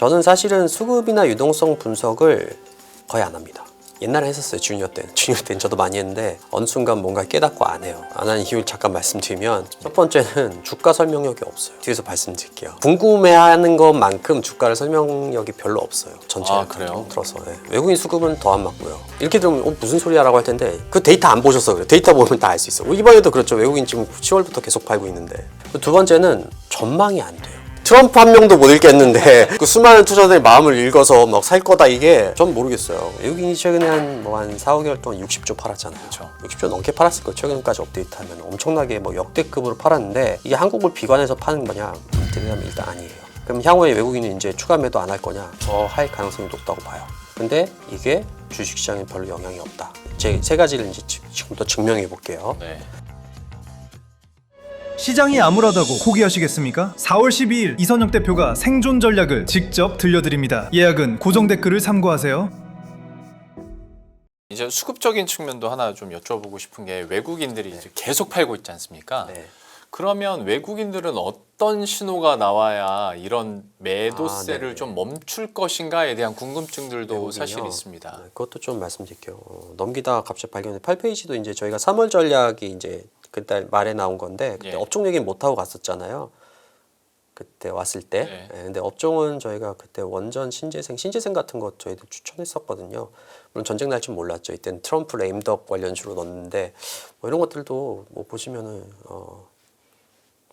저는 사실은 수급이나 유동성 분석을 거의 안 합니다. 옛날에 했었어요. 주니어 때는 저도 많이 했는데 어느 순간 뭔가 깨닫고 안 해요. 안 하는 이유를 잠깐 말씀드리면, 첫 번째는 주가 설명력이 없어요. 뒤에서 말씀드릴게요. 궁금해하는 것만큼 주가를 설명력이 별로 없어요. 전체를 통틀어서. 네. 외국인 수급은 더 안 맞고요. 이렇게 들으면 무슨 소리야 라고 할 텐데, 그 데이터 안 보셔서 그래요. 데이터 보면 다 알 수 있어요. 이번에도 그렇죠. 외국인 지금 10월부터 계속 팔고 있는데. 두 번째는 전망이 안 돼요. 트럼프 한 명도 못 읽겠는데 그 수많은 투자자들의 마음을 읽어서 막 살 거다, 이게 전 모르겠어요. 외국인이 최근에 한 4, 5개월 동안 60조 팔았잖아요. 그렇죠. 60조 넘게 팔았을 거예요. 최근까지 업데이트하면 엄청나게 역대급으로 팔았는데, 이게 한국을 비관해서 파는 거냐? 대답은 일단 아니에요. 그럼 향후에 외국인은 이제 추가 매도 안 할 거냐? 더 할 가능성이 높다고 봐요. 근데 이게 주식시장에 별로 영향이 없다. 제 세 가지를 이제 지금부터 증명해 볼게요. 네. 시장이 암울하다고 포기하시겠습니까? 4월 12일 이선영 대표가 생존 전략을 직접 들려드립니다. 예약은 고정 댓글을 참고하세요. 이제 수급적인 측면도 하나 좀 여쭤보고 싶은 게, 외국인들이 이제 계속 팔고 있지 않습니까? 네. 그러면 외국인들은 어떤 신호가 나와야 이런 매도세를 좀 멈출 것인가에 대한 궁금증들도 외국인이요? 사실 있습니다. 네, 그것도 좀 말씀드릴게요. 넘기다가 갑자기 발견해. 8페이지도 이제 저희가 3월 전략이 이제 그달 말에 나온 건데, 그때 예. 업종 얘기는 못 하고 갔었잖아요. 그때 왔을 때. 네. 네, 근데 업종은 저희가 그때 원전, 신재생 같은 거 저희도 추천했었거든요. 물론 전쟁 날 줄 몰랐죠. 이때는 트럼프 레임덕 관련주로 넣었는데, 뭐 이런 것들도 뭐 보시면은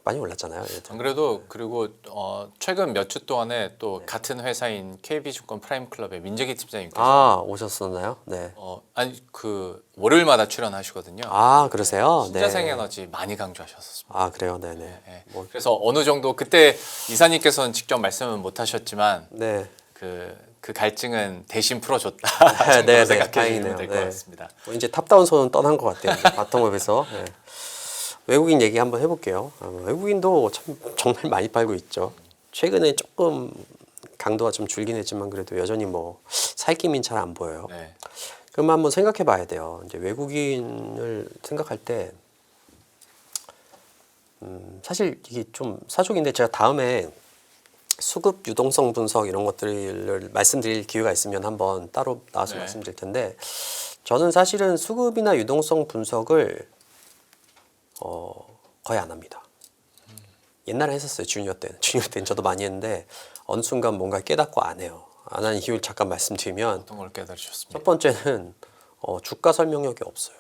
많이 올랐잖아요. 안 그래도 그리고 최근 몇 주 동안에 또 같은 회사인 KB증권 프라임클럽의 민재기 팀장님께서 오셨었나요? 네. 아니 그 월요일마다 출연하시거든요. 그러세요? 신재생에너지 많이 강조하셨었습니다. 그래요? 네네. 네. 뭐, 그래서 어느 정도 그때 이사님께서는 직접 말씀은 못하셨지만 네. 그 갈증은 대신 풀어줬다 정도로 네, 생각해 다행이네요. 주시면 될 것 네. 같습니다. 뭐 이제 탑다운 손은 떠난 것 같아요. 바텀업에서. 네. 외국인 얘기 한번 해볼게요. 외국인도 참 정말 많이 팔고 있죠. 최근에 조금 강도가 좀 줄긴 했지만 그래도 여전히 뭐 살 기미는 잘 안 보여요. 네. 그럼 한번 생각해 봐야 돼요. 이제 외국인을 생각할 때 사실 이게 좀 사족인데, 제가 다음에 수급 유동성 분석 이런 것들을 말씀드릴 기회가 있으면 한번 따로 나와서 네. 말씀드릴 텐데, 저는 사실은 수급이나 유동성 분석을 거의 안 합니다. 옛날에 했었어요. 주니어 때는 저도 많이 했는데 어느 순간 뭔가 깨닫고 안 해요. 안 하는 이유를 잠깐 말씀드리면, 어떤 걸 깨달으셨습니까? 첫 번째는 주가 설명력이 없어요.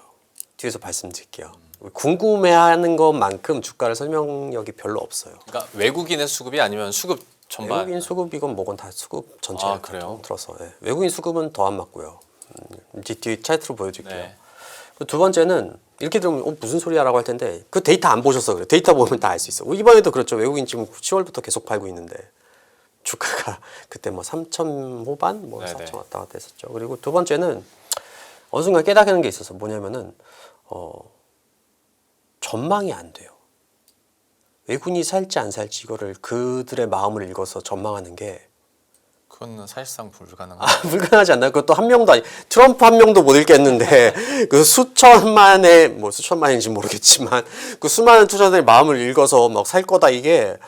뒤에서 말씀드릴게요. 궁금해하는 것만큼 주가를 설명력이 별로 없어요. 그러니까 외국인의 수급이 아니면 수급 전반. 외국인 수급이건 뭐건 다 수급 전체를 그래요? 들어서. 네. 외국인 수급은 더 안 맞고요. 뒤 차트로 보여드릴게요. 네. 두 번째는 이렇게 들으면 무슨 소리야 라고 할 텐데, 그 데이터 안 보셔서 그래요. 데이터 보면 다 알 수 있어요. 이번에도 그렇죠. 외국인 지금 10월부터 계속 팔고 있는데 주가가 그때 뭐 3천 후반, 뭐 네네. 4천 왔다 갔다 했었죠. 그리고 두 번째는 어느 순간 깨닫는 게 있어서, 뭐냐면은 전망이 안 돼요. 외국인이 살지 안 살지 이거를 그들의 마음을 읽어서 전망하는 게 그건 사실상 불가능한. 불가능하지 않나요? 그것도 한 명도 아니, 트럼프 한 명도 못 읽겠는데 그 수천만의, 뭐 수천만인지 모르겠지만 그 수많은 투자자들의 마음을 읽어서 막 살 거다, 이게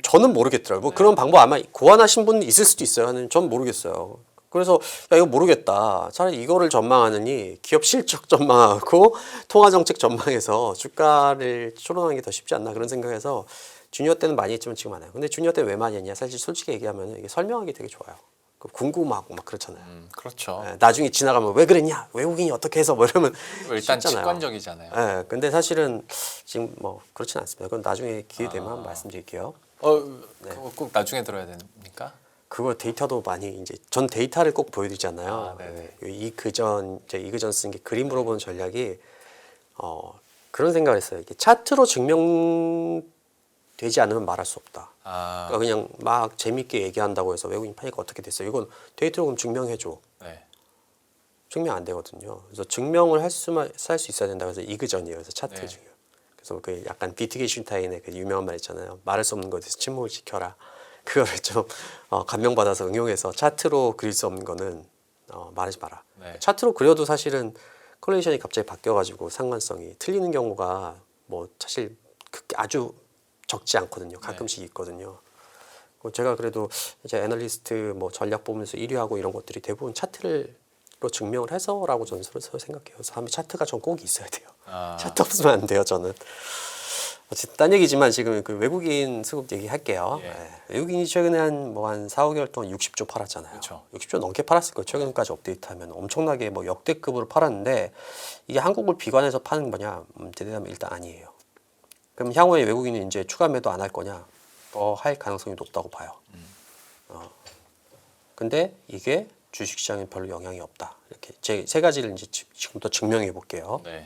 저는 모르겠더라고요. 뭐 그런 방법 아마 고안하신 분 있을 수도 있어요. 전 모르겠어요. 그래서 이거 모르겠다. 차라리 이거를 전망하느니 기업 실적 전망하고 통화 정책 전망해서 주가를 추론하는 게 더 쉽지 않나, 그런 생각해서 주니어 때는 많이 했지만 지금 안 해요. 근데 주니어 때 왜 많이 했냐? 사실 솔직히 얘기하면 이게 설명하기 되게 좋아요. 궁금하고 막 그렇잖아요. 그렇죠. 나중에 지나가면 왜 그랬냐? 외국인이 어떻게 해서 뭐 이러면 일단 쉽잖아요. 직관적이잖아요. 근데 사실은 지금 뭐 그렇진 않습니다. 그건 나중에 기회 되면 한번 말씀드릴게요. 그거 꼭 나중에 들어야 됩니까? 그거 데이터도 많이, 이제 전 데이터를 꼭 보여드리잖아요. 네네. 이그전 쓴 게 그림 물어보는 전략이 그런 생각을 했어요. 이게 차트로 증명되지 않으면 말할 수 없다. 그러니까 그냥 막 재밌게 얘기한다고 해서 외국인 파니까 어떻게 됐어요? 이건 데이터로 그럼 증명해줘. 네. 증명 안 되거든요. 그래서 증명을 할 수 있어야 된다. 그래서 이그전이에요. 그래서 차트 네. 중요. 그래서 그 약간 비트겐슈타인의 그 유명한 말 있잖아요. 말할 수 없는 것에 대해서 침묵을 지켜라. 그거를 좀 감명받아서 응용해서, 차트로 그릴 수 없는 거는 말하지 마라. 네. 차트로 그려도 사실은 컬레이션이 갑자기 바뀌어가지고 상관성이 틀리는 경우가 뭐 사실 아주 적지 않거든요. 가끔씩 있거든요. 제가 그래도 이제 애널리스트 뭐 전략 보면서 1위하고 이런 것들이 대부분 차트로 증명을 해서라고 저는 생각해요. 그래서 다음에 차트가 전 꼭 있어야 돼요. 차트 없으면 안 돼요, 저는. 어쨌든 딴 얘기지만 지금 그 외국인 수급 얘기할게요. 예. 네. 외국인이 최근에 한 4-5개월 동안 60조 팔았잖아요. 그쵸. 60조 넘게 팔았을 거예요. 최근까지 업데이트하면 엄청나게 뭐 역대급으로 팔았는데 이게 한국을 비관해서 파는 거냐? 대답하면 일단 아니에요. 그럼 향후에 외국인이 이제 추가 매도 안 할 거냐? 더 할 가능성이 높다고 봐요. 근데 이게 주식시장에 별로 영향이 없다. 이렇게 제 세 가지를 이제 지금부터 증명해 볼게요. 네.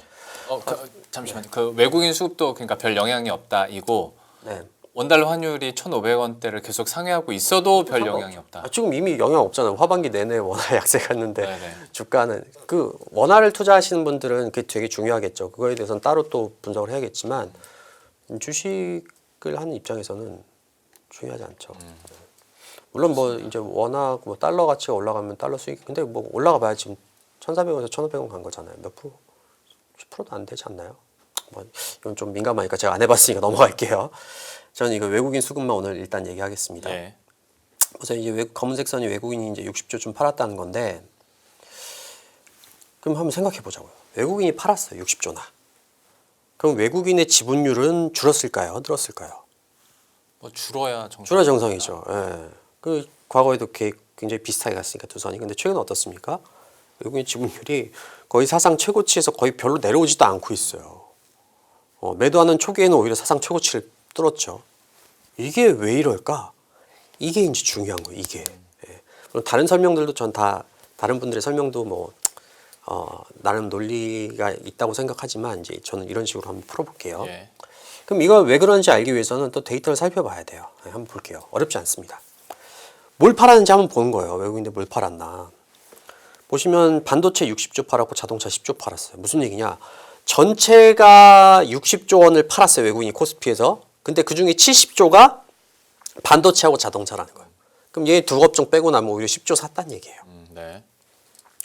잠시만요. 그 외국인 수급도 그러니까 별 영향이 없다. 이고 네. 원달러 환율이 1,500원대를 계속 상회하고 있어도 별 영향이 없다. 지금 이미 영향 없잖아요. 하반기 내내 원화 약세 갔는데 네네. 주가는 그 원화를 투자하시는 분들은 그게 되게 중요하겠죠. 그거에 대해서는 따로 또 분석을 해야겠지만 주식을 하는 입장에서는 중요하지 않죠. 물론 뭐 이제 워낙 뭐 달러 가치가 올라가면 달러 수익 근데 뭐 올라가 봐야 지금 1,400원에서 1,500원 간 거잖아요. 몇 프로? 10%도 안 되지 않나요? 뭐 이건 좀 민감하니까 제가 안 해봤으니까 넘어갈게요. 저는 이거 외국인 수급만 오늘 일단 얘기하겠습니다. 네. 그래서 이제 검은색 선이 외국인이 이제 60조쯤 팔았다는 건데, 그럼 한번 생각해 보자고요. 외국인이 팔았어요, 60조나. 그럼 외국인의 지분율은 줄었을까요? 늘었을까요? 뭐 줄어야 정상. 줄어 정상이죠. 예. 그 과거에도 굉장히 비슷하게 갔으니까 두 선이. 근데 최근 어떻습니까? 외국인 지분율이 거의 사상 최고치에서 거의 별로 내려오지도 않고 있어요. 매도하는 초기에는 오히려 사상 최고치를 뚫었죠. 이게 왜 이럴까? 이게 이제 중요한 거예요. 이게. 예. 물론 다른 설명들도 전 다 다른 분들의 설명도 뭐 나름 논리가 있다고 생각하지만 이제 저는 이런 식으로 한번 풀어볼게요. 예. 그럼 이거 왜 그런지 알기 위해서는 또 데이터를 살펴봐야 돼요. 네, 한번 볼게요. 어렵지 않습니다. 뭘 팔았는지 한번 보는 거예요. 외국인들 뭘 팔았나. 보시면 반도체 60조 팔았고 자동차 10조 팔았어요. 무슨 얘기냐. 전체가 60조 원을 팔았어요. 외국인이 코스피에서. 근데 그중에 70조가 반도체하고 자동차라는 거예요. 그럼 얘 두 업종 빼고 나면 오히려 10조 샀다는 얘기예요. 네.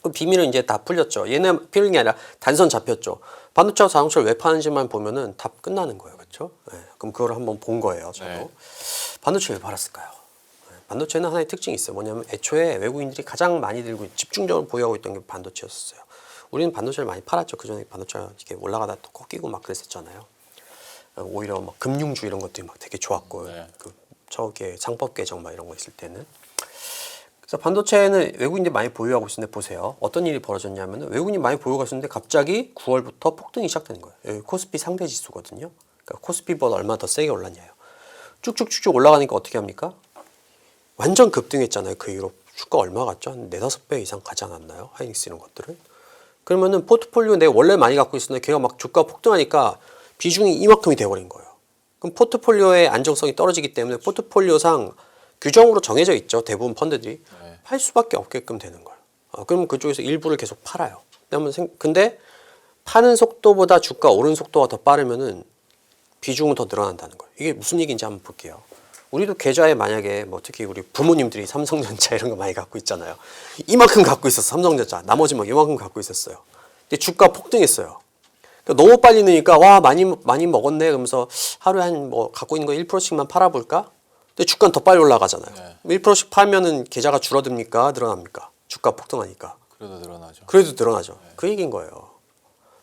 그럼 비밀은 이제 다 풀렸죠. 얘는 풀린 게 아니라 단선 잡혔죠. 반도체와 자동차를 왜 파는지만 보면은 다 끝나는 거예요. 그렇죠? 네. 그럼 그걸 한번 본 거예요. 저도. 네. 반도체 왜 팔았을까요? 반도체는 하나의 특징이 있어요. 뭐냐면 애초에 외국인들이 가장 많이 들고 집중적으로 보유하고 있던 게 반도체였어요. 우리는 반도체를 많이 팔았죠. 그전에 반도체가 이렇게 올라가다 또 꺾이고 막 그랬었잖아요. 오히려 막 금융주 이런 것들이 막 되게 좋았고 네. 그 저게 상법 개정 막 이런 거 있을 때는. 그래서 반도체는 외국인들이 많이 보유하고 있는데 보세요. 어떤 일이 벌어졌냐면 외국인이 많이 보유하고 있었는데 갑자기 9월부터 폭등이 시작되는 거예요. 여기 코스피 상대 지수거든요. 그러니까 코스피보다 얼마나 더 세게 올랐냐요. 쭉쭉쭉쭉 올라가니까 어떻게 합니까? 완전 급등했잖아요. 그 이후로 주가 얼마 갔죠? 한 4-5배 이상 가지 않았나요? 하이닉스 이런 것들은. 그러면은 포트폴리오 내가 원래 많이 갖고 있었는데 걔가 막 주가 폭등하니까 비중이 이만큼이 돼버린 거예요. 그럼 포트폴리오의 안정성이 떨어지기 때문에 포트폴리오상 규정으로 정해져 있죠. 대부분 펀드들이. 네. 팔 수밖에 없게끔 되는 거예요. 그럼 그쪽에서 일부를 계속 팔아요. 근데 파는 속도보다 주가 오른 속도가 더 빠르면은 비중은 더 늘어난다는 거예요. 이게 무슨 얘기인지 한번 볼게요. 우리도 계좌에 만약에 뭐 특히 우리 부모님들이 삼성전자 이런 거 많이 갖고 있잖아요. 이만큼 갖고 있었어. 삼성전자. 나머지 막 이만큼 갖고 있었어요. 근데 주가 폭등했어요. 그러니까 너무 빨리 느니까 와 많이 먹었네. 그러면서 하루에 한 뭐 갖고 있는 거 1%씩만 팔아볼까? 근데 주가는 더 빨리 올라가잖아요. 네. 1%씩 팔면은 계좌가 줄어듭니까? 늘어납니까? 주가 폭등하니까. 그래도 늘어나죠. 그래도 늘어나죠. 그 얘기인 거예요.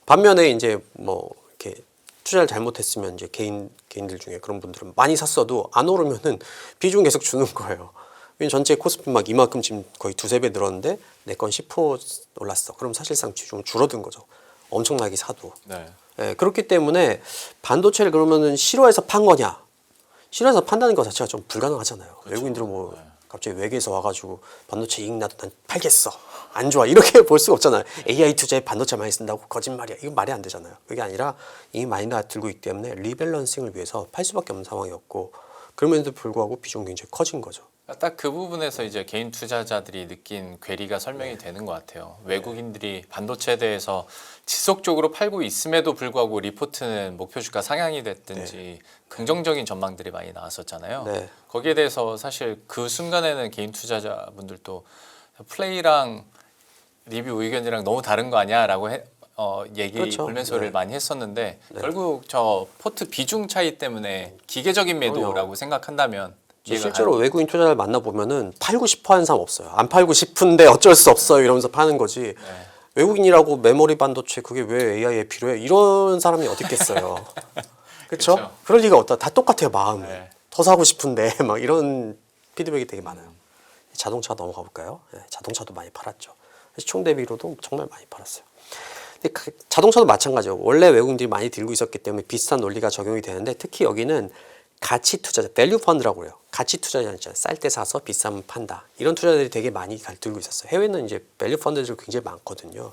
반면에 이제 뭐 이렇게 투자를 잘못했으면 이제 개인들 중에 그런 분들은 많이 샀어도 안 오르면은 비중 계속 주는 거예요. 왜냐면 전체 코스피 막 이만큼 지금 거의 2-3배 늘었는데 내 건 10% 올랐어. 그럼 사실상 비중 줄어든 거죠. 엄청나게 사도. 네. 예, 그렇기 때문에 반도체를 그러면은 싫어해서 판 거냐? 싫어해서 판다는 것 자체가 좀 불가능하잖아요. 그렇죠. 외국인들은 뭐 갑자기 외계에서 와가지고 반도체 이익 나도 난 팔겠어. 안 좋아. 이렇게 볼 수가 없잖아요. AI 투자에 반도체 많이 쓴다고 거짓말이야. 이건 말이 안 되잖아요. 그게 아니라 이미 많이 들고 있기 때문에 리밸런싱을 위해서 팔 수밖에 없는 상황이었고 그럼에도 불구하고 비중이 굉장히 커진 거죠. 딱 그 부분에서 이제 개인 투자자들이 느낀 괴리가 설명이 되는 것 같아요. 외국인들이 반도체에 대해서 지속적으로 팔고 있음에도 불구하고 리포트는 목표 주가 상향이 됐든지 긍정적인 전망들이 많이 나왔었잖아요. 네. 거기에 대해서 사실 그 순간에는 개인 투자자분들도 플레이랑 리뷰 의견이랑 너무 다른 거 아니야라고 얘기 그렇죠. 불면소를 네. 많이 했었는데 결국 저 포트 비중 차이 때문에 기계적인 매도라고 생각한다면 실제로 외국인 투자자를 만나보면은 팔고 싶어 하는 사람 없어요. 안 팔고 싶은데 어쩔 수 없어요 이러면서 파는 거지. 네. 외국인이라고 메모리 반도체 그게 왜 AI에 필요해? 이런 사람이 어디 있겠어요. 그렇죠? 그쵸. 그럴 리가 없다. 다 똑같아요 마음은. 네. 더 사고 싶은데 막 이런 피드백이 되게 많아요. 자동차 넘어가 볼까요? 네, 자동차도 많이 팔았죠. 시총 대비로도 정말 많이 팔았어요. 근데 자동차도 마찬가지예요. 원래 외국인들이 많이 들고 있었기 때문에 비슷한 논리가 적용이 되는데 특히 여기는 가치 투자자, 밸류 펀드라고 해요. 가치 투자자 있잖아요. 쌀 때 사서 비싸면 판다. 이런 투자들이 되게 많이 들고 있었어요. 해외는 이제 밸류 펀드들이 굉장히 많거든요.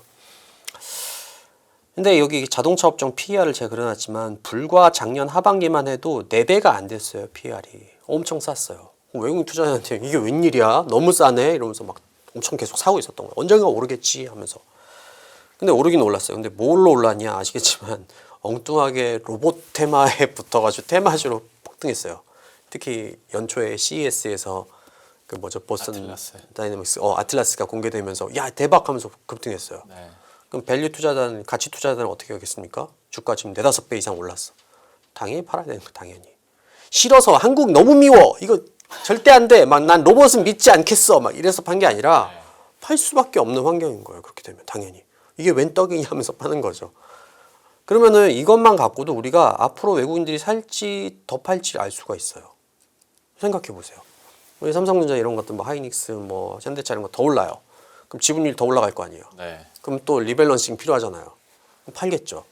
근데 여기 자동차 업종 PER을 제가 그려놨지만 불과 작년 하반기만 해도 4배가 안 됐어요. PER이. 엄청 쌌어요. 외국인 투자자한테 이게 웬일이야? 너무 싸네? 이러면서 막 엄청 계속 사고 있었던 거예요. 언젠가 오르겠지 하면서. 근데 오르긴 올랐어요. 근데 뭘로 올랐냐 아시겠지만 엉뚱하게 로봇 테마에 붙어가지고 테마주로 폭등했어요. 특히 연초에 CES에서 그 뭐죠 보스턴 아틀라스. 다이내믹스 아틀라스가 공개되면서 야 대박 하면서 급등했어요. 네. 그럼 밸류 투자자는 가치 투자자는 어떻게 하겠습니까? 주가 지금 4-5배 이상 올랐어. 당연히 팔아야 되는 거 당연히. 싫어서 한국 너무 미워 이거 절대 안 돼. 막 난 로봇은 믿지 않겠어. 막 이래서 판 게 아니라 네. 팔 수밖에 없는 환경인 거예요. 그렇게 되면 당연히 이게 웬 떡이냐 하면서 파는 거죠. 그러면은 이것만 갖고도 우리가 앞으로 외국인들이 살지 더 팔지 알 수가 있어요. 생각해 보세요. 우리 삼성전자 이런 것들 뭐 하이닉스 뭐 현대차 이런 거 더 올라요. 그럼 지분율 더 올라갈 거 아니에요. 네. 그럼 또 리밸런싱 필요하잖아요. 팔겠죠.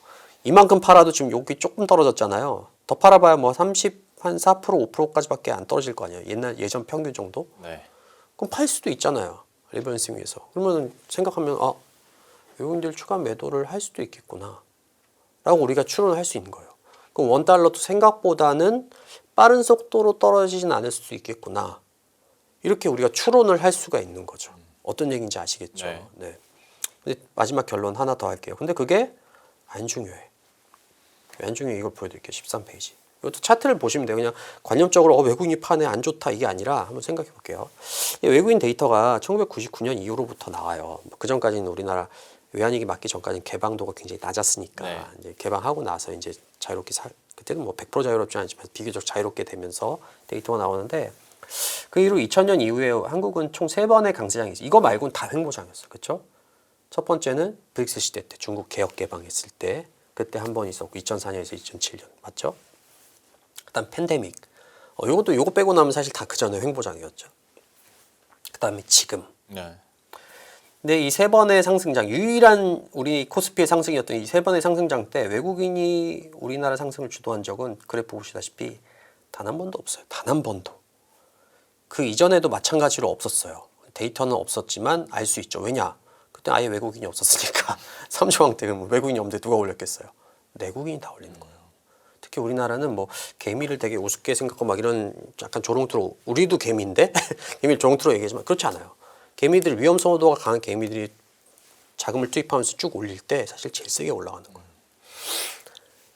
이만큼 팔아도 지금 여기 조금 떨어졌잖아요. 더 팔아봐야 뭐 30, 한 4%, 5%까지밖에 안 떨어질 거 아니에요. 예전 평균 정도? 네. 그럼 팔 수도 있잖아요. 리밸런싱 위해서. 그러면 생각하면 외국인들 추가 매도를 할 수도 있겠구나. 라고 우리가 추론을 할 수 있는 거예요. 그럼 원달러도 생각보다는 빠른 속도로 떨어지진 않을 수도 있겠구나. 이렇게 우리가 추론을 할 수가 있는 거죠. 어떤 얘기인지 아시겠죠? 네. 네. 근데 마지막 결론 하나 더 할게요. 근데 그게 안 중요해. 왜 안 중요해? 이걸 보여드릴게요. 13페이지. 이것도 차트를 보시면 돼요. 그냥 관념적으로 외국인이 파네 안 좋다 이게 아니라 한번 생각해 볼게요. 외국인 데이터가 1999년 이후로부터 나와요. 그 전까지는 우리나라 외환위기 맞기 전까지는 개방도가 굉장히 낮았으니까 네. 이제 개방하고 나서 이제 자유롭게 그때는 뭐 100% 자유롭지 않지만 비교적 자유롭게 되면서 데이터가 나오는데 그 이후 2000년 이후에 한국은 총 3번의 강세장이 있어요. 이거 말고는 다 횡보장이었어요. 그렇죠? 첫 번째는 브릭스 시대 때 중국 개혁 개방했을 때 그때 한 번 있었고 2004년에서 2007년 맞죠? 그다음 팬데믹. 요거 빼고 나면 사실 다 그 전에 횡보장이었죠. 그다음에 지금. 네. 근데 이 3번의 상승장, 유일한 우리 코스피의 상승이었던 이 3번의 상승장 때 외국인이 우리나라 상승을 주도한 적은 그래프 보시다시피 단 한 번도 없어요. 단 한 번도. 그 이전에도 마찬가지로 없었어요. 데이터는 없었지만 알 수 있죠. 왜냐? 그때 아예 외국인이 없었으니까. 3조왕 때 외국인이 없는데 누가 올렸겠어요? 내국인이 다 올리는 거예요. 특히 우리나라는 뭐 개미를 되게 우습게 생각하고 막 이런 약간 조롱투로 우리도 개미인데 개미를 조롱투로 얘기하지만 그렇지 않아요. 개미들 위험성도가 강한 개미들이 자금을 투입하면서 쭉 올릴 때 사실 제일 세게 올라가는 거예요.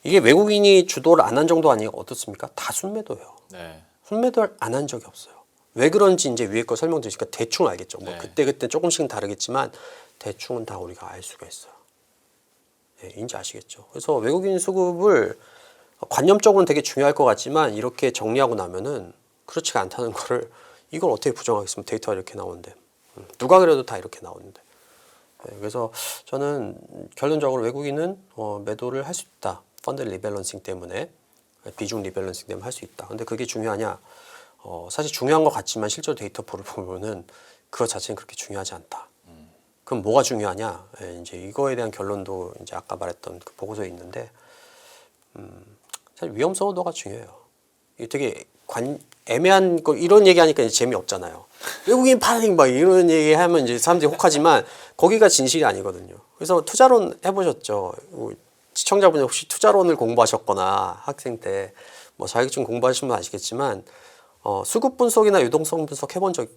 이게 외국인이 주도를 안 한 정도 아니에요? 어떻습니까? 다 순매도예요. 네. 순매도를 안 한 적이 없어요. 왜 그런지 이제 위에 거 설명드리니까 대충 알겠죠. 뭐 네. 그때 조금씩은 다르겠지만 대충은 다 우리가 알 수가 있어요. 네, 인지 아시겠죠? 그래서 외국인 수급을 관념적으로는 되게 중요할 것 같지만 이렇게 정리하고 나면은 그렇지가 않다는 거를 이걸 어떻게 부정하겠습니까? 데이터가 이렇게 나오는데 누가 그래도 다 이렇게 나오는데 네, 그래서 저는 결론적으로 외국인은 매도를 할 수 있다. 펀드 리밸런싱 때문에 비중 리밸런싱 때문에 할 수 있다. 근데 그게 중요하냐? 사실 중요한 것 같지만 실제로 데이터포를 보면은 그것 자체는 그렇게 중요하지 않다. 그럼 뭐가 중요하냐? 예, 이제 이거에 대한 결론도 이제 아까 말했던 그 보고서에 있는데 사실 위험성도가 중요해요. 이게 되게 애매한 거 이런 얘기하니까 이제 재미없잖아요. 외국인 파생 막 이런 얘기하면 이제 사람들이 혹하지만 거기가 진실이 아니거든요. 그래서 투자론 해보셨죠? 시청자분이 혹시 투자론을 공부하셨거나 학생 때 뭐 자격증 공부하시면 아시겠지만 수급 분석이나 유동성 분석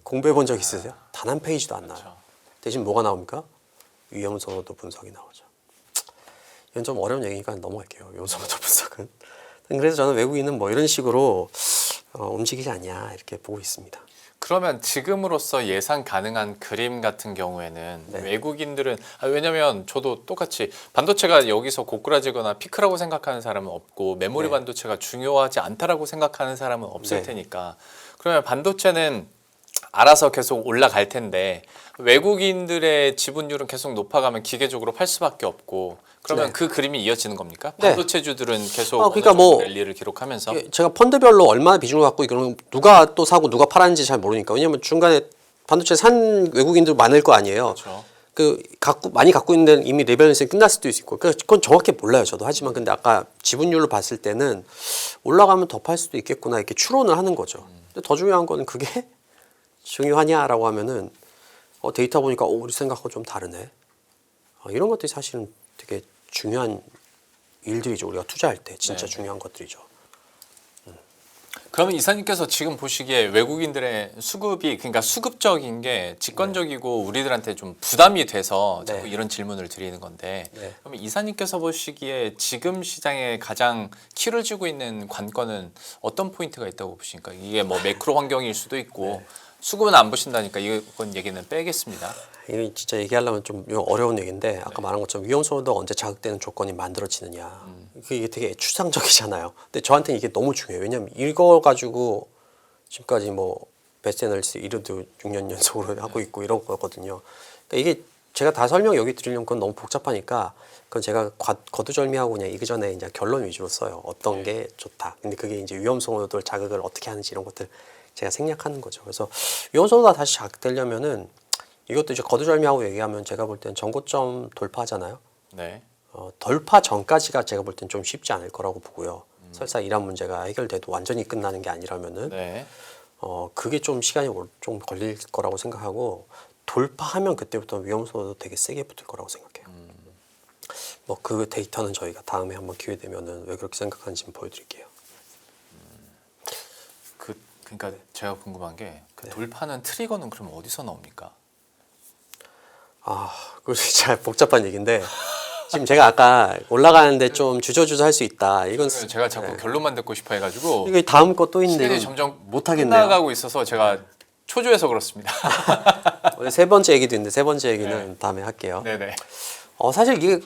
공부해 본 적 있으세요? 단 한 페이지도 안 나와요. 대신 뭐가 나옵니까? 위험성도 분석이 나오죠. 이건 좀 어려운 얘기니까 넘어갈게요. 위험성도 분석은. 그래서 저는 외국인은 뭐 이런 식으로 움직이지 않냐 이렇게 보고 있습니다. 그러면 지금으로서 예상 가능한 그림 같은 경우에는 네. 외국인들은 왜냐면 저도 똑같이 반도체가 여기서 고꾸라지거나 피크라고 생각하는 사람은 없고 메모리 네. 반도체가 중요하지 않다라고 생각하는 사람은 없을 네. 테니까 그러면 반도체는 알아서 계속 올라갈 텐데 외국인들의 지분율은 계속 높아가면 기계적으로 팔 수밖에 없고 그러면 네. 그 그림이 이어지는 겁니까? 네. 반도체주들은 계속 그러니까 어느 정도 뭐 랠리를 기록하면서 제가 펀드별로 얼마나 비중을 갖고 이거는 누가 또 사고 누가 팔았는지 잘 모르니까. 왜냐면 중간에 반도체 산 외국인들 많을 거 아니에요. 그렇죠. 많이 갖고 있는 데는 이미 리밸런싱 끝날 수도 있고. 그건 정확히 몰라요, 저도. 하지만 근데 아까 지분율로 봤을 때는 올라가면 더 팔 수도 있겠구나 이렇게 추론을 하는 거죠. 근데 더 중요한 거는 그게 중요하냐라고 하면은 데이터 보니까 우리 생각하고 좀 다르네. 이런 것들이 사실은 되게 중요한 일들이죠. 우리가 투자할 때 진짜 네. 중요한 것들이죠. 그러면 이사님께서 지금 보시기에 외국인들의 수급이 그러니까 수급적인 게 직관적이고 우리들한테 좀 부담이 돼서 자꾸 네. 이런 질문을 드리는 건데 네. 그러면 이사님께서 보시기에 지금 시장에 가장 키를 쥐고 있는 관건은 어떤 포인트가 있다고 보십니까? 이게 뭐 매크로 환경일 수도 있고 수급은 안 보신다니까 이건 얘기는 빼겠습니다. 이거 진짜 얘기하려면 좀 어려운 얘기인데 아까 말한 것처럼 위험소득 언제 자극되는 조건이 만들어지느냐 이게 되게 추상적이잖아요. 근데 저한테는 이게 너무 중요해요. 왜냐하면 이거 가지고 지금까지 뭐 베스트 애널리스트 1위도 6년 연속으로 하고 있고 이런 거거든요. 그러니까 이게 제가 다 설명 여기 드리려면 그건 너무 복잡하니까 그건 제가 거두절미하고 그냥 이 전에 이제 결론 위주로 써요. 어떤 게 좋다. 근데 그게 이제 위험소득 자극을 어떻게 하는지 이런 것들 제가 생략하는 거죠. 그래서 위험소득가 다시 자극되려면은 이것도 이제 거두절미하고 얘기하면 제가 볼 땐 전고점 돌파하잖아요. 네. 돌파 전까지가 제가 볼 땐 좀 쉽지 않을 거라고 보고요. 설사 이란 문제가 해결돼도 완전히 끝나는 게 아니라면은 네. 그게 좀 시간이 좀 걸릴 거라고 생각하고 돌파하면 그때부터 위험소도 되게 세게 붙을 거라고 생각해요. 뭐 그 데이터는 저희가 다음에 한번 기회 되면은 왜 그렇게 생각하는지 좀 보여드릴게요. 그러니까 제가 궁금한 게 그 네. 돌파는 트리거는 그럼 어디서 나옵니까? 그거 진짜 복잡한 얘기인데 지금 제가 아까 올라가는데 좀 주저주저 할 수 있다. 이건 제가 자꾸 결론만 듣고 싶어 해가지고 이게 다음 거 또 있는데 시간이 이건 점점 못 하겠네요. 끝나가고 있어서 제가 초조해서 그렇습니다. 원래 세 번째 얘기도 있는데 세 번째 얘기는 다음에 할게요. 네네. 사실 이게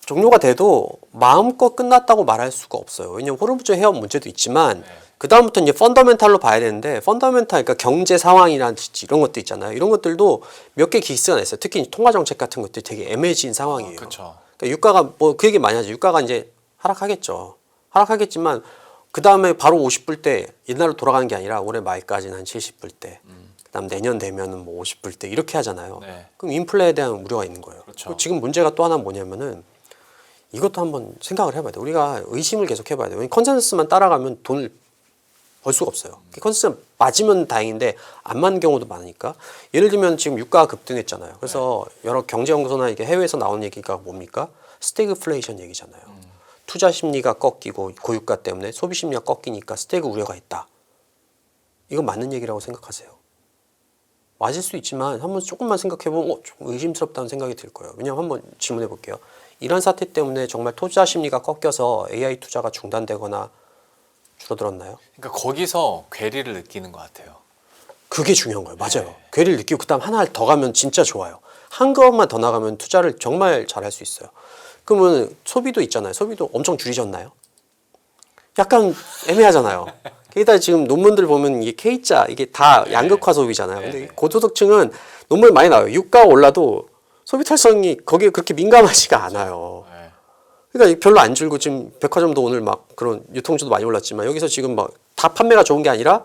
종료가 돼도 마음껏 끝났다고 말할 수가 없어요. 왜냐면 호르무즈 해협 문제도 있지만 그 다음부터 이제 펀더멘탈로 봐야 되는데 펀더멘탈 그러니까 경제 상황이라든지 이런 것도 있잖아요. 이런 것들도 몇 개 기스가 났어요. 특히 통화 정책 같은 것들이 되게 애매해진 상황이에요. 그렇죠. 그러니까 유가가 뭐 그 얘기 많이 하죠. 유가가 이제 하락하겠죠. 하락하겠지만 그 다음에 바로 50불 때 옛날로 돌아가는 게 아니라 올해 말까지는 한 70불 때, 그다음 내년 되면은 뭐 50불 때 이렇게 하잖아요. 네. 그럼 인플레에 대한 우려가 있는 거예요. 그렇죠. 그리고 지금 문제가 또 하나 뭐냐면은 이것도 한번 생각을 해봐야 돼요. 우리가 의심을 계속 해봐야 돼요. 컨센서스만 따라가면 돈을 벌 수가 없어요. 컨센서스 맞으면 다행인데 안 맞는 경우도 많으니까. 예를 들면 지금 유가가 급등했잖아요. 그래서 여러 경제연구소나 이게 해외에서 나온 얘기가 뭡니까? 스태그플레이션 얘기잖아요. 투자 심리가 꺾이고 고유가 때문에 소비 심리가 꺾이니까 스태그 우려가 있다. 이건 맞는 얘기라고 생각하세요? 맞을 수 있지만 한번 조금만 생각해보면 좀 의심스럽다는 생각이 들 거예요. 왜냐하면 한번 질문해 볼게요. 이런 사태 때문에 정말 투자 심리가 꺾여서 AI 투자가 중단되거나 줄어들었나요? 그러니까 거기서 괴리를 느끼는 것 같아요. 그게 중요한 거예요. 맞아요. 괴리를 느끼고 그다음 하나 더 가면 진짜 좋아요. 한 걸음만 더 나가면 투자를 정말 잘할 수 있어요. 그러면 소비도 있잖아요. 소비도 엄청 줄이셨나요? 약간 애매하잖아요. 게다가 지금 논문들 보면 이게 K자 이게 다 양극화 소비잖아요. 근데 고소득층은 논문 많이 나와요. 유가가 올라도 소비 탈성이 거기에 그렇게 민감하지가 않아요. 네. 그러니까 별로 안 줄고 지금 백화점도 오늘 막 그런 유통주도 많이 올랐지만 여기서 지금 막 다 판매가 좋은 게 아니라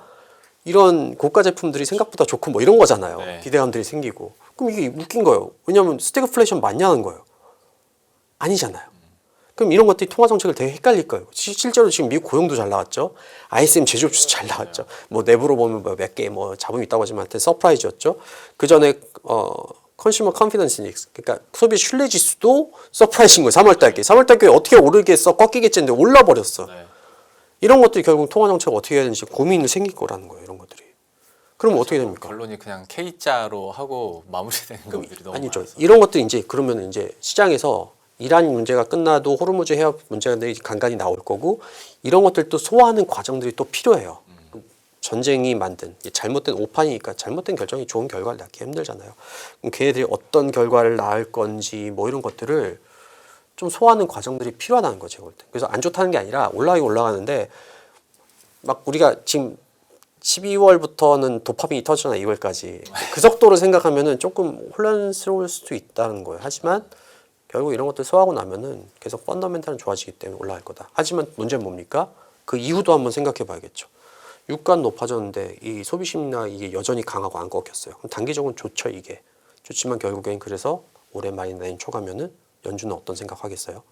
이런 고가 제품들이 생각보다 좋고 뭐 이런 거잖아요. 네. 기대감들이 생기고. 그럼 이게 웃긴 거예요. 왜냐하면 스태그플레이션 맞냐는 거예요. 아니잖아요. 그럼 이런 것들이 통화 정책을 되게 헷갈릴 거예요. 실제로 지금 미국 고용도 잘 나왔죠. ISM 제조업 지수 잘 나왔죠. 뭐 내부로 보면 뭐 몇 개 뭐 자본이 있다고 하지만 하여튼 서프라이즈였죠. 그 전에 컨슈머 컨피던스 인덱스 그러니까 소비 신뢰 지수도 서프라이즈인 거예요. 3월 달께. 3월 달께 어떻게 오르겠어? 꺾이겠지 했는데 올라 버렸어. 네. 이런 것들이 결국 통화 정책 어떻게 해야 되는지 고민이 생길 거라는 거예요. 이런 것들이. 그럼 어떻게 됩니까? 결론이 그냥 K자로 하고 마무리되는 것들이 너무 아니죠. 많아서. 이런 것도 이제 그러면 이제 시장에서 이란 문제가 끝나도 호르무즈 해협 문제가 간간히 나올 거고 이런 것들도 소화하는 과정들이 또 필요해요. 전쟁이 만든 잘못된 오판이니까 잘못된 결정이 좋은 결과를 낳기 힘들잖아요. 그럼 걔네들이 어떤 결과를 낳을 건지 뭐 이런 것들을 좀 소화하는 과정들이 필요하다는 거죠. 그래서 안 좋다는 게 아니라 올라가는데 막 우리가 지금 12월부터는 도파민이 터지잖아 2월까지. 그 속도로 생각하면은 조금 혼란스러울 수도 있다는 거예요. 하지만 결국 이런 것들 소화하고 나면은 계속 펀더멘탈은 좋아지기 때문에 올라갈 거다. 하지만 문제는 뭡니까? 그 이후도 한번 생각해 봐야겠죠. 유가는 높아졌는데 이 소비 심리나 이게 여전히 강하고 안 꺾였어요. 그럼 단기적으로 좋죠 이게. 좋지만 결국엔 그래서 올해 말이나 내년 초 가면은 연준은 어떤 생각하겠어요?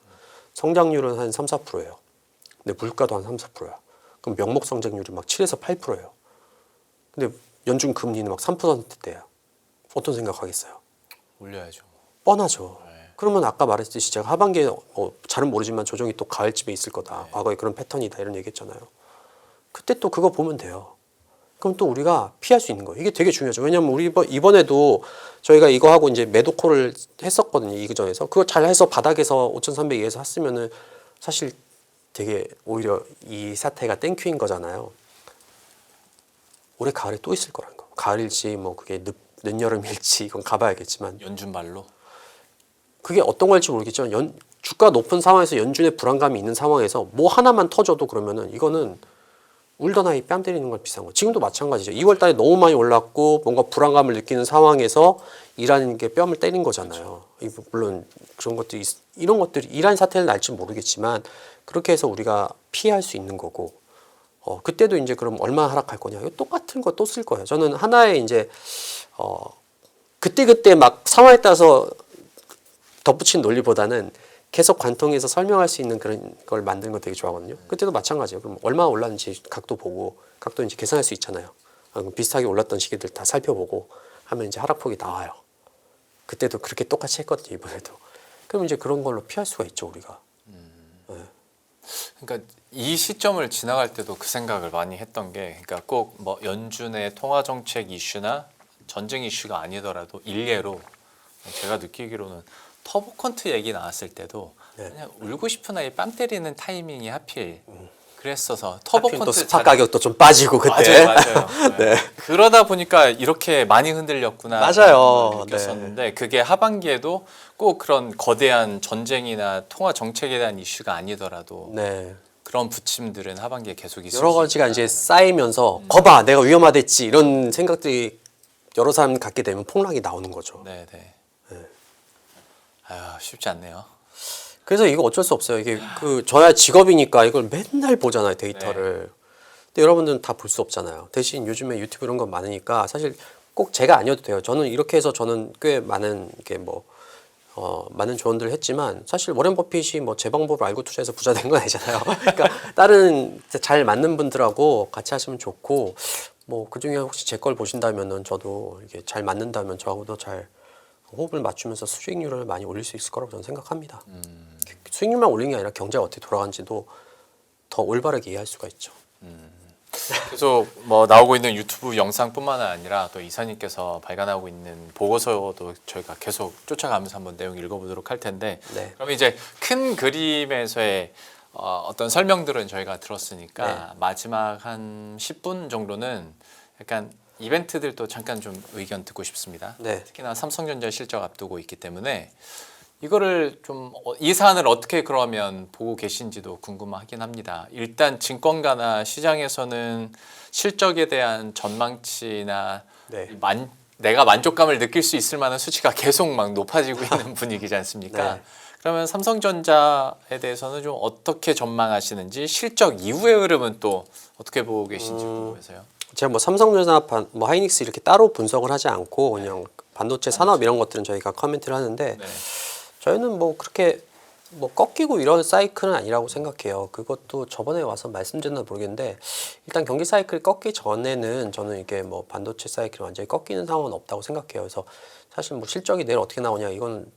성장률은 한 3, 4%예요. 근데 물가도 한 3, 4%야. 그럼 명목 성장률이 막 7에서 8%예요. 근데 연준 금리는 막 3%대야. 어떤 생각하겠어요? 올려야죠. 뻔하죠. 그러면 아까 말했듯이 제가 하반기에 잘은 모르지만 조정이 또 가을쯤에 있을 거다. 과거에 그런 패턴이다 이런 얘기했잖아요. 그때 또 그거 보면 돼요. 그럼 또 우리가 피할 수 있는 거예요. 이게 되게 중요하죠. 왜냐하면 우리 이번에도 저희가 이거 하고 이제 매도콜을 했었거든요. 이그전에서 그거 잘 해서 바닥에서 5,300에서 샀으면은 사실 되게 오히려 이 사태가 땡큐인 거잖아요. 올해 가을에 또 있을 거라는 거. 가을일지 뭐 그게 늦여름일지 이건 가봐야겠지만 연준 말로. 그게 어떤 걸지 모르겠지만 주가 높은 상황에서 연준의 불안감이 있는 상황에서 뭐 하나만 터져도 그러면은 이거는 울던 아이 뺨 때리는 건 비슷한 거. 지금도 마찬가지죠. 2월 달에 너무 많이 올랐고 뭔가 불안감을 느끼는 상황에서 이라는 게 뺨을 때린 거잖아요. 물론 그런 것들이 이런 것들이 이란 사태를 날지 모르겠지만 그렇게 해서 우리가 피할 수 있는 거고 그때도 이제 그럼 얼마나 하락할 거냐. 이거 똑같은 거 또 쓸 거예요. 저는 하나의 이제 그때 막 상황에 따라서 덧붙인 논리보다는 계속 관통해서 설명할 수 있는 그런 걸 만드는 거 되게 좋아하거든요. 그때도 마찬가지예요. 그럼 얼마나 올랐는지 각도 보고 각도 이제 계산할 수 있잖아요. 그럼 비슷하게 올랐던 시기들 다 살펴보고 하면 이제 하락폭이 나와요. 그때도 그렇게 똑같이 했거든요. 이번에도. 그럼 이제 그런 걸로 피할 수가 있죠. 우리가. 그러니까 이 시점을 지나갈 때도 그 생각을 많이 했던 게, 그러니까 꼭 뭐 연준의 통화 정책 이슈나 전쟁 이슈가 아니더라도 일례로 제가 느끼기로는 터보컨트 얘기 나왔을 때도 그냥 울고 싶은 아이 뺨 때리는 타이밍이 하필 그랬어서 하필 또 스파 가격도 좀 빠지고 그때. 맞아요. 네. 그러다 보니까 이렇게 많이 흔들렸구나. 맞아요. 느꼈었는데 그게 하반기에도 꼭 그런 거대한 전쟁이나 통화 정책에 대한 이슈가 아니더라도 네. 그런 부침들은 하반기에 계속 있을 여러 수 가지가 있다. 이제 쌓이면서 거봐 내가 위험하댔지 이런 생각들이 여러 사람 갖게 되면 폭락이 나오는 거죠. 네네. 아유 쉽지 않네요. 그래서 이거 어쩔 수 없어요. 이게 저야 직업이니까 이걸 맨날 보잖아요 데이터를. 근데 여러분들은 다 볼 수 없잖아요. 대신 요즘에 유튜브 이런 거 많으니까 사실 꼭 제가 아니어도 돼요. 저는 이렇게 해서 저는 꽤 많은 게 많은 조언들을 했지만 사실 워렌 버핏이 뭐 제 방법을 알고 투자해서 부자 된 건 아니잖아요. 그러니까 다른 잘 맞는 분들하고 같이 하시면 좋고 뭐 그중에 혹시 제 걸 보신다면은 저도 이게 잘 맞는다면 저하고도 잘 호흡을 맞추면서 수익률을 많이 올릴 수 있을 거라고 저는 생각합니다. 수익률만 올리는 게 아니라 경제가 어떻게 돌아가는지도 더 올바르게 이해할 수가 있죠. 그래서 뭐 나오고 있는 유튜브 영상뿐만 아니라 또 이사님께서 발간하고 있는 보고서도 저희가 계속 쫓아가면서 한번 내용 읽어보도록 할 텐데 네. 그럼 이제 큰 그림에서의 어떤 설명들은 저희가 들었으니까 마지막 한 10분 정도는 약간 이벤트들도 잠깐 좀 의견 듣고 싶습니다. 네. 특히나 삼성전자 실적 앞두고 있기 때문에 이거를 좀 이 사안을 어떻게 그러면 보고 계신지도 궁금하긴 합니다. 일단 증권가나 시장에서는 실적에 대한 전망치나 네. 내가 만족감을 느낄 수 있을 만한 수치가 계속 막 높아지고 있는 분위기지 않습니까? 네. 그러면 삼성전자에 대해서는 좀 어떻게 전망하시는지 실적 이후의 흐름은 또 어떻게 보고 계신지 궁금해서요. 제가 뭐 삼성전자, 뭐 하이닉스 이렇게 따로 분석을 하지 않고 그냥 반도체 산업 이런 것들은 저희가 커멘트를 하는데 네. 저희는 뭐 그렇게 뭐 꺾이고 이런 사이클은 아니라고 생각해요. 그것도 저번에 와서 말씀드렸나 모르겠는데 일단 경기 사이클이 꺾기 전에는 저는 이게 뭐 반도체 사이클이 완전히 꺾이는 상황은 없다고 생각해요. 그래서 사실 뭐 실적이 내일 어떻게 나오냐 이건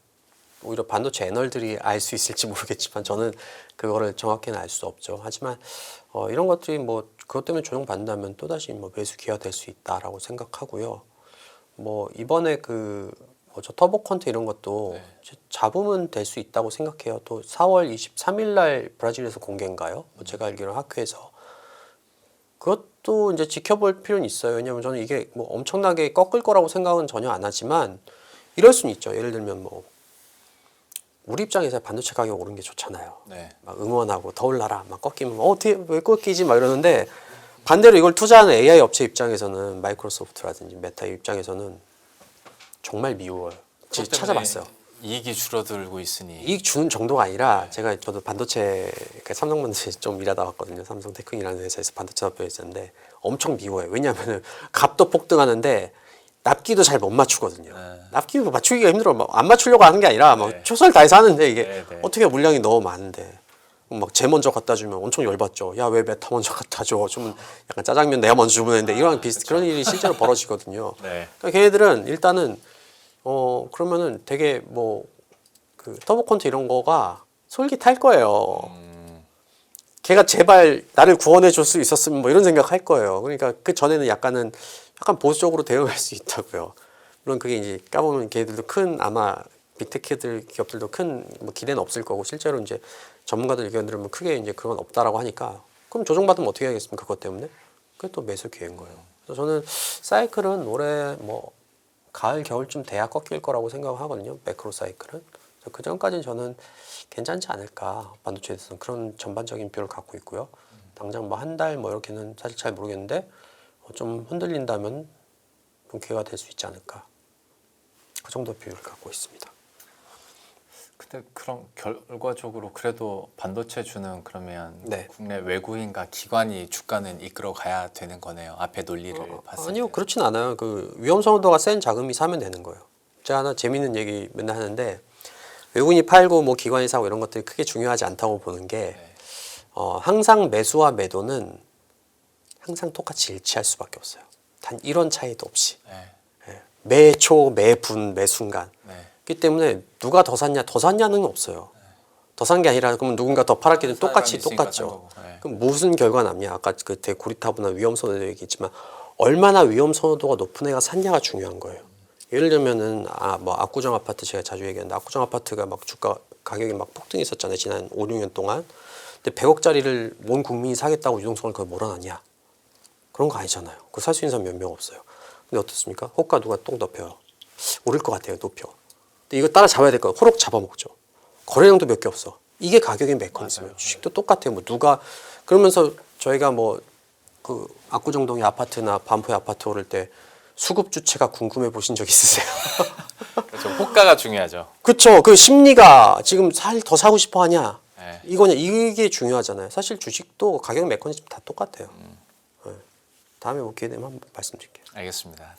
오히려 반도체 애널들이 알 수 있을지 모르겠지만 저는 그거를 정확히는 알 수 없죠. 하지만 이런 것들이 뭐 그것 때문에 조정받는다면 또다시 뭐 매수 기회가 될 수 있다라고 생각하고요. 뭐 이번에 저 터보컨트 이런 것도 잡으면 될 수 있다고 생각해요. 또 4월 23일 날 브라질에서 공개인가요? 제가 알기로는 학회에서 그것도 이제 지켜볼 필요는 있어요. 왜냐하면 저는 이게 뭐 엄청나게 꺾을 거라고 생각은 전혀 안 하지만 이럴 수는 있죠. 예를 들면 뭐 우리 입장에서 반도체 가격 오른 게 좋잖아요. 네. 막 응원하고 더 올라라 막 꺾이면 어떻게 왜 꺾이지 막 이러는데 반대로 이걸 투자하는 AI 업체 입장에서는 마이크로소프트라든지 메타 입장에서는 정말 미워요. 그것 때문에 찾아봤어요. 이익이 줄어들고 있으니 이익 주는 정도가 아니라 저도 반도체 그러니까 삼성 반도체 좀 일하다 왔거든요. 삼성 테크이라는 회사에서 반도체 업체에 있었는데 엄청 미워요. 왜냐하면 값도 폭등하는데 납기도 잘 못 맞추거든요. 납기도 맞추기가 힘들어. 막 안 맞추려고 하는 게 아니라 막 네. 최선을 다해서 하는데 이게 네, 네. 어떻게 물량이 너무 많은데 막 제 먼저 갖다 주면 엄청 열받죠. 야 왜 메타 먼저 갖다 줘? 좀 약간 짜장면 내가 먼저 주면 되는데 이런 그런 일이 실제로 벌어지거든요. 네. 그러니까 걔네들은 일단은 그러면은 되게 뭐 그 터보 콘트 이런 거가 솔깃할 거예요. 걔가 제발 나를 구원해 줄 수 있었으면 뭐 이런 생각 할 거예요. 그러니까 그 전에는 약간 보수적으로 대응할 수 있다고요. 물론 그게 이제 까보면 걔들도 큰 아마 빅테크들 기업들도 큰 뭐 기대는 없을 거고 실제로 이제 전문가들 의견 들으면 크게 이제 그건 없다라고 하니까 그럼 조정받으면 어떻게 하겠습니까? 그것 때문에 그게 또 매수 기회인 거예요. 그래서 저는 사이클은 올해 뭐 가을 겨울쯤 돼야 꺾일 거라고 생각하거든요. 매크로 사이클은. 그 전까지는 저는 괜찮지 않을까 반도체에 대해서는 그런 전반적인 뷰를 갖고 있고요. 당장 뭐 한 달 뭐 이렇게는 사실 잘 모르겠는데 좀 흔들린다면 좀 기회가 될 수 있지 않을까 그 정도 뷰를 갖고 있습니다. 근데 그럼 결과적으로 그래도 반도체주는 그러면 네. 국내 외국인과 기관이 주가는 이끌어 가야 되는 거네요. 앞에 논리를 봤을 아니요 때. 그렇진 않아요. 그 위험성도가 센 자금이 사면 되는 거예요. 제가 하나 재밌는 얘기 맨날 하는데 외국인이 팔고 뭐 기관이 사고 이런 것들이 크게 중요하지 않다고 보는 게 항상 매수와 매도는 항상 똑같이 일치할 수밖에 없어요. 단 이런 차이도 없이 네. 매초, 매분, 매순간. 네. 그렇기 때문에 누가 더 샀냐는 없어요. 더 산 게 아니라 그러면 누군가 더 팔았기 때문에 똑같이 사람이 있으니까 산 똑같죠. 거고. 네. 그럼 무슨 결과 남냐? 아까 그 고리타분한 위험 선호도 얘기했지만 얼마나 위험 선호도가 높은 애가 샀냐가 중요한 거예요. 예를 들면은 뭐 압구정 아파트 제가 자주 얘기하는데 압구정 아파트가 막 주가 가격이 막 폭등했었잖아요. 지난 5, 6년 동안. 근데 100억짜리를 온 국민이 사겠다고 유동성을 거의 몰아놨냐? 그런 거 아니잖아요. 그거 살 수 있는 사람 몇 명 없어요. 근데 어떻습니까? 호가 누가 똥 덮여요. 오를 것 같아요. 높여. 근데 이거 따라 잡아야 될 거예요. 호록 잡아먹죠. 거래량도 몇 개 없어. 이게 가격의 메커니즘이에요. 주식도 똑같아요. 뭐 누가 그러면서 저희가 뭐 그 압구정동의 아파트나 반포의 아파트 오를 때 수급 주체가 궁금해 보신 적 있으세요? 그렇죠. 호가가 중요하죠. 그렇죠. 그 심리가 지금 더 사고 싶어 하냐? 네. 이거냐? 이게 중요하잖아요. 사실 주식도 가격 메커니즘 다 똑같아요. 네. 다음에 뭐 기회 되면 한번 말씀드릴게요. 알겠습니다.